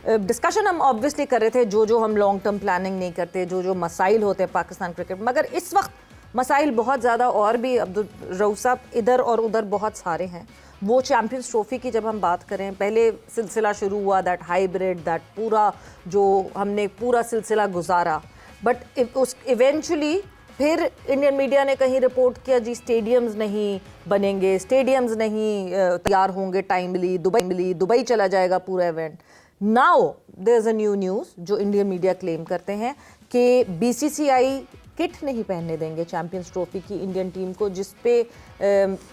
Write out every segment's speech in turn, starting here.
Discussion हम obviously कर रहे थे जो हम लॉन्ग टर्म प्लानिंग नहीं करते, जो मसाइल होते हैं पाकिस्तान क्रिकेट, मगर इस वक्त मसाइल बहुत ज़्यादा और भी अब्दुल रऊफ साहब इधर और उधर बहुत सारे हैं। वो चैम्पियंस ट्रॉफी की जब हम बात करें, पहले सिलसिला शुरू हुआ दैट हाइब्रिड, दैट पूरा जो हमने पूरा सिलसिला गुजारा, बट उस इवेंचुअली फिर इंडियन मीडिया ने कहीं रिपोर्ट किया जी स्टेडियम्स नहीं बनेंगे, स्टेडियम्स नहीं तैयार होंगे टाइमली, दुबई चला जाएगा पूरा event. Now there is a new news जो इंडियन मीडिया क्लेम करते हैं कि बीसीसीआई किट नहीं पहनने देंगे चैम्पियंस ट्रॉफी की इंडियन टीम को, जिस पे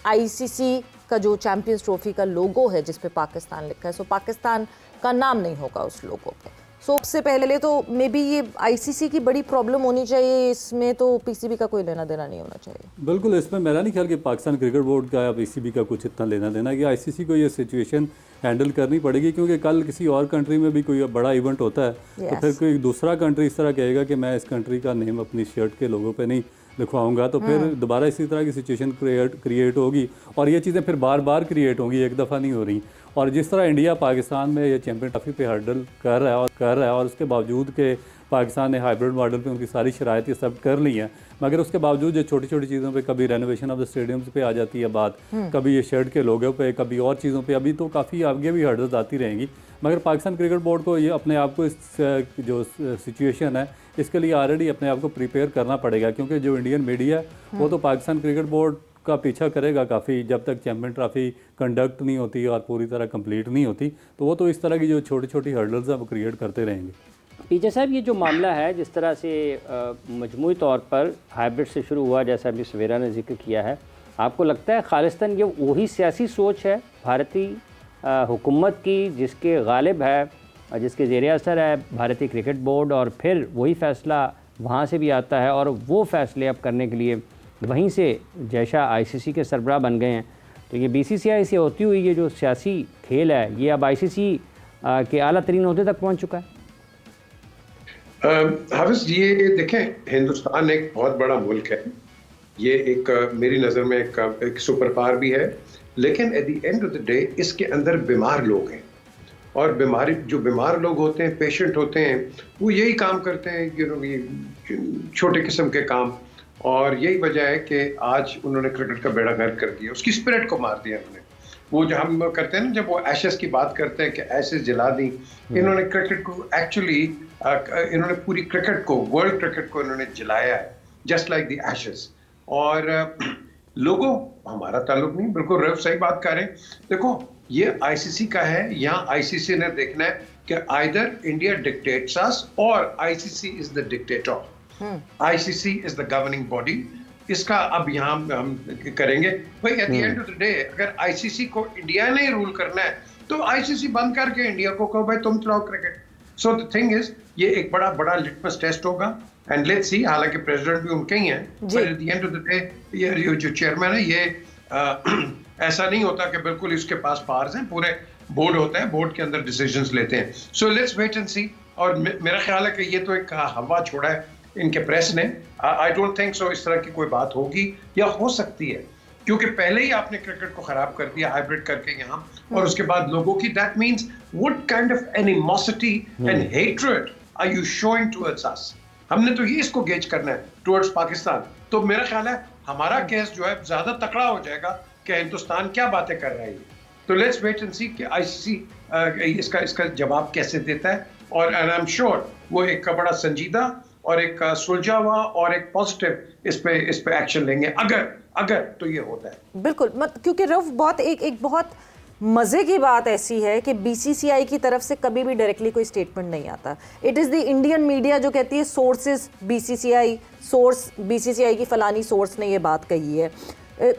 आईसीसी का जो चैम्पियंस ट्रॉफी का लोगो है जिस पे पाकिस्तान लिखा है, सो पाकिस्तान का नाम नहीं होगा उस लोगो पे। सो सबसे पहले तो मे बी ये आईसीसी की बड़ी प्रॉब्लम होनी चाहिए, इसमें तो पीसीबी का कोई लेना देना नहीं होना चाहिए। बिल्कुल, इसमें मेरा नहीं ख्याल कि पाकिस्तान क्रिकेट बोर्ड का या पीसीबी का कुछ इतना लेना देना कि आईसीसी को ये सिचुएशन हैंडल करनी पड़ेगी, क्योंकि कल किसी और कंट्री में भी कोई बड़ा इवेंट होता है तो फिर कोई दूसरा कंट्री इस तरह कहेगा कि मैं इस कंट्री का नेम अपनी शर्ट के लोगों पे नहीं लिखवाऊंगा, तो फिर दोबारा इसी तरह की सिचुएशन क्रिएट होगी और ये चीज़ें फिर बार बार क्रिएट होंगी, एक दफ़ा नहीं हो रही। और जिस तरह इंडिया पाकिस्तान में ये चैम्पियन ट्रॉफी पे हर्डल कर रहा है और उसके बावजूद के पाकिस्तान ने हाइब्रिड मॉडल पे उनकी सारी शरायत सब कर ली हैं, मगर उसके बावजूद ये छोटी छोटी चीज़ों पे कभी रेनोवेशन ऑफ द स्टेडियम्स पे आ जाती है बात, कभी ये शर्ट के लोगों पे, कभी और चीज़ों पे, अभी तो काफ़ी आगे भी हर्डल्स आती रहेंगी। मगर पाकिस्तान क्रिकेट बोर्ड को ये अपने आप को इस जो सिचुएशन है इसके लिए ऑलरेडी अपने आप को प्रिपेयर करना पड़ेगा, क्योंकि जो इंडियन मीडिया है वो तो पाकिस्तान क्रिकेट बोर्ड का पीछा करेगा काफ़ी, जब तक चैम्पियन ट्रॉफी कंडक्ट नहीं होती और पूरी तरह कंप्लीट नहीं होती, तो वो तो इस तरह की जो छोटी छोटी हर्डल्स हैं वो क्रिएट करते रहेंगे। पीछे साहब, ये जो मामला है जिस तरह से मजमूई तौर पर हाइब्रिड से शुरू हुआ, जैसा अभी सवेरा ने जिक्र किया है, आपको लगता है खालिस्तान ये वही सियासी सोच है भारतीय हुकूमत की जिसके गालिब है, जिसके ज़ेर असर है भारतीय क्रिकेट बोर्ड, और फिर वही फ़ैसला वहाँ से भी आता है और वो फ़ैसले अब करने के लिए वहीं से जैसा आईसीसी के सरबराह बन गए हैं, तो ये बीसीसीआई से होती हुई ये जो सियासी खेल है ये अब आईसीसी के आला तरीन ओहदे तक पहुँच चुका है। हाफिज, ये देखें, हिंदुस्तान एक बहुत बड़ा मुल्क है, ये एक मेरी नज़र में एक सुपर पावर भी है, लेकिन at the end of the day इसके अंदर बीमार लोग हैं, और जो बीमार लोग होते हैं, पेशेंट होते हैं, वो यही काम करते हैं, ये छोटे किस्म के काम, और यही वजह है कि आज उन्होंने क्रिकेट का बेड़ा गर्क कर दिया, उसकी स्पिरिट को मार दिया उन्होंने। वो जो हम करते हैं ना, जब वो एशेस की बात करते हैं कि एशेस जला दी, इन्होंने क्रिकेट को एक्चुअली इन्होंने पूरी क्रिकेट को, वर्ल्ड क्रिकेट को इन्होंने जलाया है, जस्ट लाइक द एशेस। और लोगों, हमारा ताल्लुक नहीं, बिल्कुल रफ सही बात करें। देखो, ये आईसीसी का है, यहाँ आईसीसी ने देखना है कि आइदर इंडिया डिक्टेट्स अस और ICC is the dictator. ICC is the governing body, इसका अब यहाँ हम करेंगे भाई। At the end of the day अगर आईसीसी को इंडिया ने रूल करना है तो आईसीसी बंद करके इंडिया को कहो भाई तुम चलाओ cricket. So the thing is, ये एक बड़ा लिटमस टेस्ट होगा, एंड लेट्स सी। हालांकि प्रेसिडेंट भी उनके ही हैं, but at the end of the day ये जो चेयरमैन है, ये ऐसा नहीं होता कि बिल्कुल इसके पास पावर्स हैं, पूरे बोर्ड होता है, बोर्ड के अंदर डिसीजंस लेते हैं। सो लेट्स वेट एंड सी। और मेरा ख्याल है कि ये तो एक हवा छोड़ा है इनके प्रेस ने। आई डोंट थिंक सो इस तरह की कोई बात होगी या हो सकती है, क्योंकि पहले ही आपने क्रिकेट को खराब कर दिया हाइब्रिड करके यहाँ, और उसके बाद लोगों की, that means what kind of animosity and hatred are you showing towards us. हमने तो ये इसको गेज करना है टुवर्ड्स पाकिस्तान। तो मेरा ख्याल है हमारा केस जो है ज्यादा तकड़ा हो जाएगा कि हिंदुस्तान क्या बातें कर रहा है। तो लेट्स वेट एंड सी कि आईसीसी इसका जवाब कैसे देता है, और आई एम श्योर वो एक बड़ा संजीदा और एक सुलझा हुआ और एक पॉजिटिव इस पे एक्शन लेंगे, अगर तो ये होता है। बिल्कुल, क्योंकि रफ बहुत एक बहुत मज़े की बात ऐसी है कि बीसीसीआई की तरफ से कभी भी डायरेक्टली कोई स्टेटमेंट नहीं आता। It is the Indian media जो कहती है सोर्सेज बीसीसीआई, सोर्स बीसीसीआई की फलानी सोर्स ने ये बात कही है।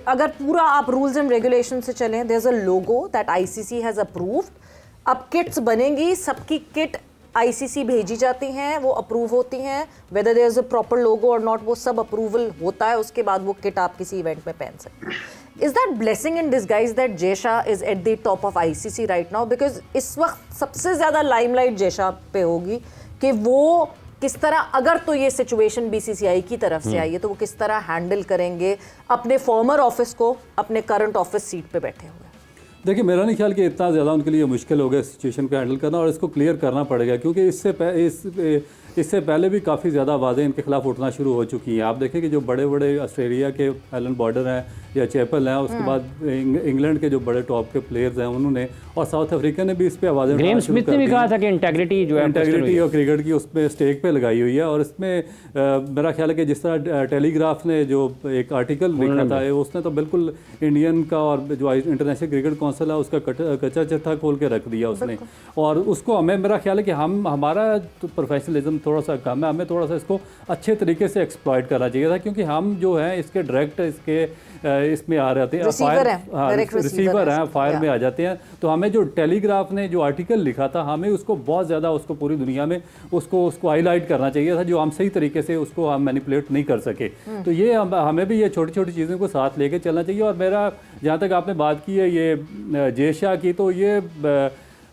अगर पूरा आप रूल्स एंड रेगुलेशन से चलें, there is a logo that ICC has approved. अब किट्स बनेंगी, सबकी किट आईसीसी भेजी जाती हैं, वो अप्रूव होती हैं, whether there is a proper logo और नॉट, वो सब अप्रूवल होता है, उसके बाद वो किट आप किसी इवेंट में पहन सकते हैं। Is that blessing in disguise that Jay Shah is at the top of ICC right now? Because इस वक्त सबसे ज़्यादा लाइमलाइट जयशाह पे होगी कि वो किस तरह, अगर तो ये सिचुएशन बीसीसीआई की तरफ से आई है तो वो किस तरह हैंडल करेंगे अपने फॉर्मर ऑफिस को, अपने करंट ऑफिस सीट पे बैठे हुए। देखिए मेरा नहीं ख्याल कि इतना ज़्यादा उनके लिए मुश्किल होगा सिचुएशन को हैंडल करना, और इसको क्लियर करना पड़ेगा, क्योंकि इससे पहले भी काफ़ी ज़्यादा आवाज़ें इनके खिलाफ उठना शुरू हो चुकी हैं। आप देखें कि जो बड़े बड़े ऑस्ट्रेलिया के एलन बॉर्डर हैं या चैपल हैं, उसके बाद इंग्लैंड के जो बड़े टॉप के प्लेयर्स हैं उन्होंने, और साउथ अफ्रीका ने भी इस पर आवाज़ें ग्रेम स्मिथ ने भी कहा था कि इंटेग्रिटी जो है इंटेग्रिटी और क्रिकेट की उस पर स्टेक पे लगाई हुई है। और इसमें मेरा ख्याल है कि जिस तरह टेलीग्राफ ने जो एक आर्टिकल लिखा था, उसने तो बिल्कुल इंडियन का और जो इंटरनेशनल क्रिकेट काउंसिल है उसका कच्चा चत्था खोल के रख दिया उसने। और उसको हमें, मेरा ख्याल है कि हमारा तो प्रोफेशनलिज्म थोड़ा सा कम है, हमें थोड़ा सा इसको अच्छे तरीके से एक्सप्लॉइट करना चाहिए था, क्योंकि हम जो है इसके डायरेक्ट इसमें आ रहे हैं, रिसीवर हैं, फायर में आ जाते हैं। तो हमें जो टेलीग्राफ ने जो आर्टिकल लिखा था, हमें उसको बहुत ज़्यादा, उसको पूरी दुनिया में उसको हाईलाइट करना चाहिए था, जो हम सही तरीके से उसको हम मैनिपुलेट नहीं कर सके। तो ये हमें भी ये छोटी छोटी चीज़ों को साथ लेके चलना चाहिए। और मेरा, जहाँ तक आपने बात की है ये जय शाह की, तो ये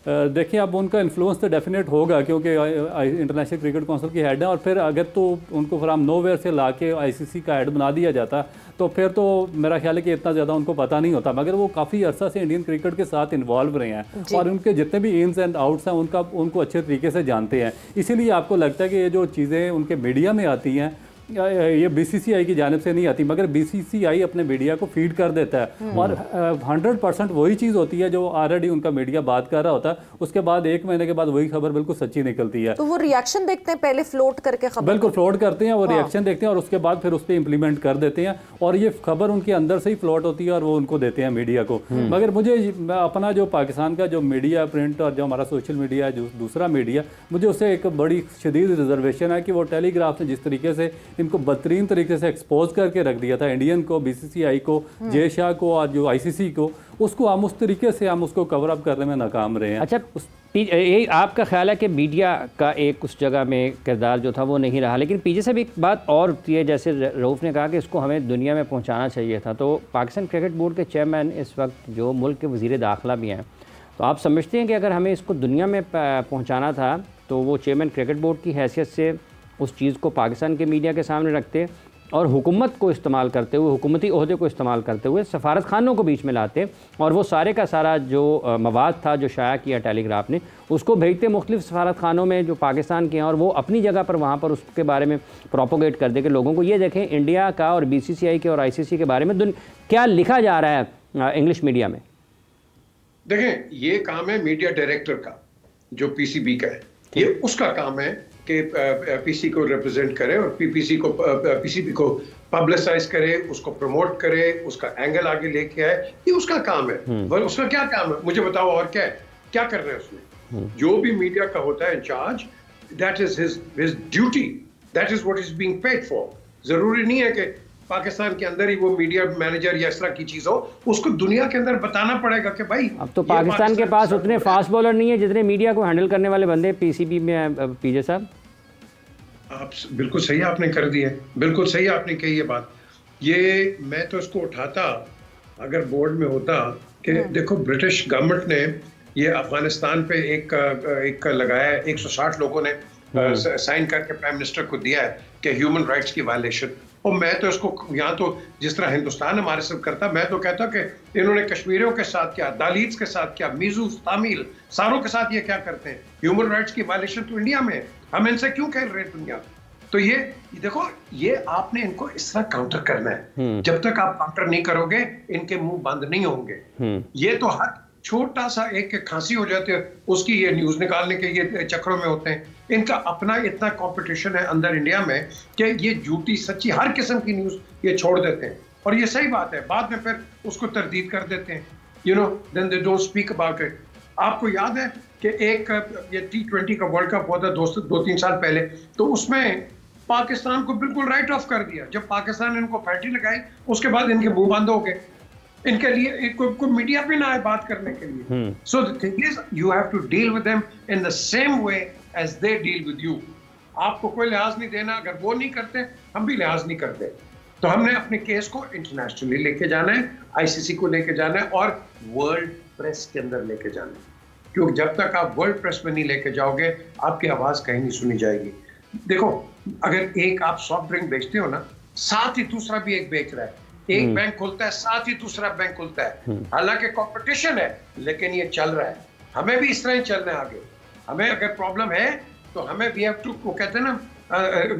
देखिए अब उनका इन्फ्लुएंस तो डेफिनेट होगा, क्योंकि इंटरनेशनल क्रिकेट काउंसिल की हेड है। और फिर अगर तो उनको फ्राम नोवेयर से ला के ICC का हेड बना दिया जाता, तो फिर तो मेरा ख्याल है कि इतना ज़्यादा उनको पता नहीं होता। मगर वो काफ़ी अरसा से इंडियन क्रिकेट के साथ इन्वॉल्व रहे हैं, और उनके जितने भी इन्स एंड आउट्स हैं उनको अच्छे तरीके से जानते हैं। इसीलिए आपको लगता है कि ये जो चीज़ें उनके मीडिया में आती हैं, ये BCCI की जानिब से नहीं आती, मगर BCCI अपने मीडिया को फीड कर देता है। और 100% वही चीज़ होती है जो ऑलरेडी उनका मीडिया बात कर रहा होता है, उसके बाद 1 महीने के बाद वही खबर बिल्कुल सच्ची निकलती है। तो वो रिएक्शन देखते हैं पहले, फ्लोट करके खबर, बिल्कुल फ्लोट करते हैं, वो रिएक्शन देखते हैं और उसके बाद फिर उस पर इम्प्लीमेंट कर देते हैं, और ये खबर उनके अंदर से ही फ्लोट होती है और वो उनको देते हैं मीडिया को। मगर मुझे अपना जो पाकिस्तान का जो मीडिया, प्रिंट और जो हमारा सोशल मीडिया है, जो दूसरा मीडिया, मुझे उससे एक बड़ी शदीद रिजर्वेशन है कि वो टेलीग्राफ ने जिस तरीके से इनको बदतरीन तरीके से एक्सपोज करके रख दिया था, इंडियन को, BCCI को, जय शाह को और जो ICC को, उसको हम उस तरीके से हम उसको कवर अप करने में नाकाम रहे हैं। अच्छा, यही आपका ख्याल है कि मीडिया का एक उस जगह में किरदार जो था वो नहीं रहा, लेकिन पीछे से भी एक बात और होती है, जैसे रऊफ़ ने कहा कि इसको हमें दुनिया में पहुंचाना चाहिए था। तो पाकिस्तान क्रिकेट बोर्ड के चेयरमैन इस वक्त जो मुल्क के वज़ीर दाखिला भी हैं, तो आप समझते हैं कि अगर हमें इसको दुनिया में पहुँचाना था तो वो चेयरमैन क्रिकेट बोर्ड की हैसियत से उस चीज़ को पाकिस्तान के मीडिया के सामने रखते और हुकूमत को इस्तेमाल करते हुए, हुकूमती ओहदे को इस्तेमाल करते हुए सफारत खानों को बीच में लाते, और वो सारे का सारा जो मवाद था जो शाया किया टेलीग्राफ ने, उसको भेजते मुख्तलिफ सफारत खानों में जो पाकिस्तान के हैं, और वो अपनी जगह पर वहाँ पर उसके बारे में प्रोपोगेट कर दे कि लोगों को ये देखें इंडिया का और BCCI के और ICC के बारे में क्या लिखा जा रहा है इंग्लिश मीडिया में। देखें, ये काम है मीडिया डायरेक्टर का, जो PCB का है, ये उसका काम है कि PC को रिप्रेजेंट करे और PCB को पब्लिसाइज करे, उसको प्रमोट करे, उसका एंगल आगे लेके आए, ये उसका काम है। उसका क्या काम है मुझे बताओ, और क्या है, क्या कर रहे हैं उसमें? जो भी मीडिया का होता है incharge, that is his duty, that is what is being paid for. जरूरी नहीं है कि पाकिस्तान के अंदर ही वो मीडिया मैनेजर या इस तरह की चीज हो, उसको दुनिया के अंदर बताना पड़ेगा कि भाई अब तो पाकिस्तान के पास उतने फास्ट बॉलर नहीं है जितने मीडिया को हैंडल करने वाले बंदे PCB में। PJ साहब, आप बिल्कुल सही आपने कर दिया, बिल्कुल सही आपने कही ये बात। ये मैं तो इसको उठाता अगर बोर्ड में होता कि देखो ब्रिटिश गवर्नमेंट ने ये अफगानिस्तान पे एक लगाया है, 160 लोगों ने साइन करके प्राइम मिनिस्टर को दिया है कि ह्यूमन राइट्स की वायलेशन। और मैं तो इसको यहाँ तो जिस तरह हिंदुस्तान हमारे साथ करता, मैं तो कहता कि इन्होंने कश्मीरियों के साथ क्या, दालित्स के साथ क्या, मीजू, तामिल, सारों के साथ ये क्या करते हैं। ह्यूमन राइट्स की वायलेशन तो इंडिया में है, हम इनसे क्यों कह रहे हैं दुनिया। तो ये देखो, ये आपने इनको इस तरह काउंटर करना है। जब तक आप काउंटर नहीं करोगे इनके मुंह बंद नहीं होंगे। ये तो हर छोटा सा एक खांसी हो जाती है उसकी ये न्यूज निकालने के ये चक्रों में होते हैं। इनका अपना इतना कंपटीशन है अंदर इंडिया में कि ये झूठी सच्ची हर किस्म की न्यूज ये छोड़ देते हैं, और ये सही बात है, बाद में फिर उसको तरदीद कर देते हैं, you know, then they don't speak about it. आपको याद है कि एक ये T20 का वर्ल्ड कप हुआ था 2-3 साल पहले, तो उसमें पाकिस्तान को बिल्कुल राइट ऑफ कर दिया। जब पाकिस्तान ने इनको फैटी लगाई उसके बाद इनके मुंह बंद हो गए, इनके लिए कोई मीडिया पे ना आए बात करने के लिए। So the thing is you have to deal with them in the same way as they deal with you. आपको कोई लिहाज नहीं देना, अगर वो नहीं करते हम भी लिहाज नहीं करते। तो हमने अपने केस को इंटरनेशनली लेके जाना है, ICC को लेके जाना है और वर्ल्ड प्रेस के अंदर लेके जाना है, क्योंकि जब तक आप वर्ल्ड प्रेस में नहीं लेके जाओगे आपकी आवाज कहीं नहीं सुनी जाएगी। देखो, अगर एक आप सॉफ्ट ड्रिंक बेचते हो ना, साथ ही दूसरा भी एक बेच रहा है, एक बैंक खुलता है साथ ही दूसरा बैंक खुलता है, हालांकि कंपटीशन है लेकिन ये चल रहा है। हमें भी इस तरह ही चलना है आगे। हमें अगर प्रॉब्लम है तो हमें वी हैव टू, वो कहते हैं ना,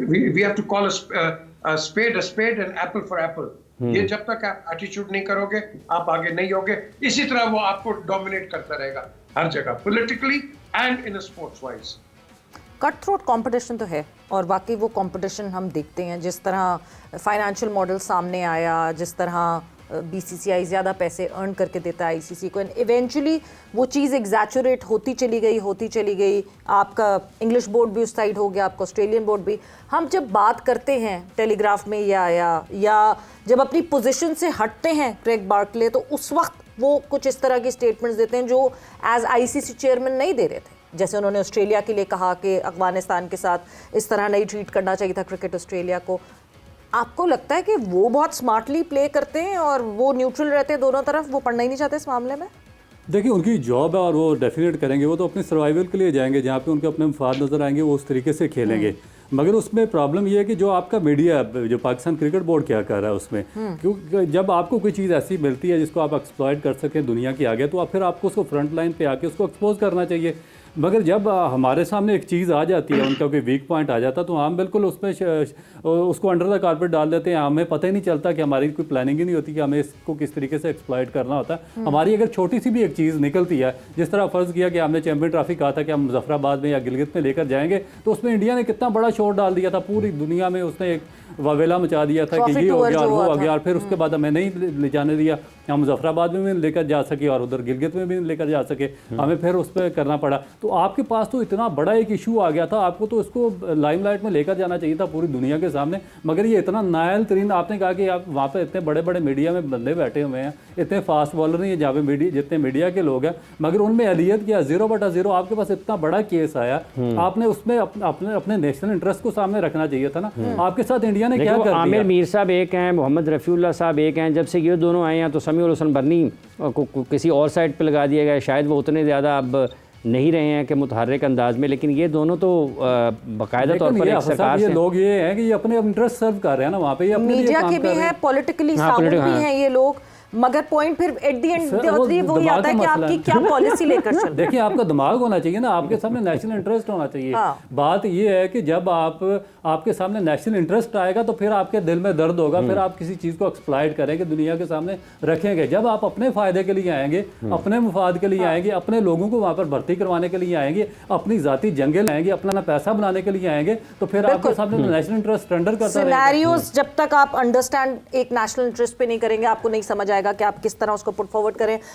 we have to call a spade and apple for apple. ये जब तक आप एटीट्यूड नहीं करोगे आप आगे नहीं होगे। इसी तरह वो आपको डोमिनेट करता रहेगा हर जगह, politically and in sports wise. Cut throat competition तो है, और बाकी वो कंपटीशन हम देखते हैं, जिस तरह फाइनेंशियल मॉडल सामने आया, जिस तरह बीसीसीआई ज़्यादा पैसे अर्न करके देता है आईसीसी को, एंड इवेंचुअली वो चीज़ एग्जैचुरेट होती चली गई। आपका इंग्लिश बोर्ड भी उस साइड हो गया, आपका ऑस्ट्रेलियन बोर्ड भी। हम जब बात करते हैं टेलीग्राफ में या जब अपनी पोजीशन से हटते हैं क्रेग बार्कले, तो उस वक्त वो कुछ इस तरह की स्टेटमेंट्स देते हैं जो एज आईसीसी चेयरमैन नहीं दे रहे थे। जैसे उन्होंने ऑस्ट्रेलिया के लिए कहा कि अफगानिस्तान के साथ इस तरह नहीं ट्रीट करना चाहिए था क्रिकेट ऑस्ट्रेलिया को। आपको लगता है कि वो बहुत स्मार्टली प्ले करते हैं और वो न्यूट्रल रहते हैं दोनों तरफ, वो पढ़ना ही नहीं चाहते इस मामले में? देखिए, उनकी जॉब है और वो डेफिनेट करेंगे। वो तो अपने सर्वाइवल के लिए जाएंगे, जहाँ पे उनके अपने मफाद नज़र आएंगे वो उस तरीके से खेलेंगे। मगर उसमें प्रॉब्लम ये है कि जो आपका मीडिया, जो पाकिस्तान क्रिकेट बोर्ड क्या कर रहा है उसमें, क्योंकि जब आपको कोई चीज़ ऐसी मिलती है जिसको आप एक्सप्लॉइट कर सकें दुनिया के आगे, तो आप फिर आपको उसको फ्रंट लाइन पे आके उसको एक्सपोज करना चाहिए। मगर जब हमारे सामने एक चीज़ आ जाती है, उनका कोई वीक पॉइंट आ जाता है, तो हम बिल्कुल उसमें उसको अंडर द कारपेट डाल देते हैं। हमें पता ही नहीं चलता कि हमारी कोई प्लानिंग ही नहीं होती कि हमें इसको किस तरीके से एक्सप्लॉइट करना होता है। हमारी अगर छोटी सी भी एक चीज़ निकलती है, जिस तरह फ़र्ज़ किया कि हमने चैम्पियन ट्रॉफी कहा था कि हम मुजफ्फराबाद में या गिलगित में लेकर जाएंगे, तो उसमें इंडिया ने कितना बड़ा शोर डाल दिया था, पूरी दुनिया में उसने एक वावेला मचा दिया था कि ये हो गया और वो हो गया, और फिर उसके बाद हमें नहीं ले जाने दिया। हम मुजफ्फराबाद में भी लेकर जा सके और उधर गिलगित में भी लेकर जा सके, हमें फिर उस पर करना पड़ा। तो आपके पास तो इतना बड़ा एक इशू आ गया था, आपको तो इसको लाइमलाइट में लेकर जाना चाहिए था पूरी दुनिया के सामने। मगर ये इतना नायल तरीन, आपने कहा कि आप वहाँ पे इतने बड़े बड़े मीडिया में बंदे बैठे हुए हैं, इतने फास्ट बॉलर नहीं है जहाँ पे मीडिया, जितने मीडिया के लोग हैं, मगर उनमें अहलियत क्या, 0/0। आपके पास इतना बड़ा केस आया, आपने उसमें अपने नेशनल इंटरेस्ट को सामने रखना चाहिए था ना। आपके साथ इंडिया ने क्या कर दिया? आमिर मीर साहब एक हैं, मोहम्मद रफ़ीउल्लाह साहब एक हैं। जब से ये दोनों आए हैं तो समीउल हसन बर्नी को किसी और साइड पे लगा दिया गया। शायद वो उतने ज़्यादा अब नहीं रहे हैं कि मुतहर्रिक अंदाज में, लेकिन ये दोनों तो बाकायदा तौर पर एक सरकार से, लोग ये हैं कि ये अपने इंटरेस्ट सर्व कर रहे हैं ना वहाँ पे, ये अपने मीडिया के भी हैं, पॉलिटिकली साउंड भी हैं ये लोग, मगर पॉइंट फिर एट द एंड वही आता है कि आपकी क्या पॉलिसी लेकर चल। देखिए, आपका दिमाग होना चाहिए ना, आपके सामने नेशनल इंटरेस्ट होना चाहिए। बात ये है कि जब आपके सामने नेशनल इंटरेस्ट आएगा तो फिर आपके दिल में दर्द होगा, फिर आप किसी चीज़ को एक्सप्लॉइट करेंगे, दुनिया के सामने रखेंगे। जब आप अपने फ़ायदे के लिए आएंगे, अपने मुफाद के लिए आएंगे, अपने लोगों को वहाँ पर भर्ती करवाने के लिए आएंगे, अपनी ज़ाती जंगे लाएंगे, अपना पैसा बनाने के लिए आएंगे, तो फिर आपके सामने नेशनल इंटरेस्ट टेंडर करता रहेगा। सिनेरियोस जब तक आप अंडरस्टैंड एक नेशनल इंटरेस्ट पे नहीं करेंगे, आपको नहीं समझ आएगा कि आप किस तरह उसको पुट फॉरवर्ड करें।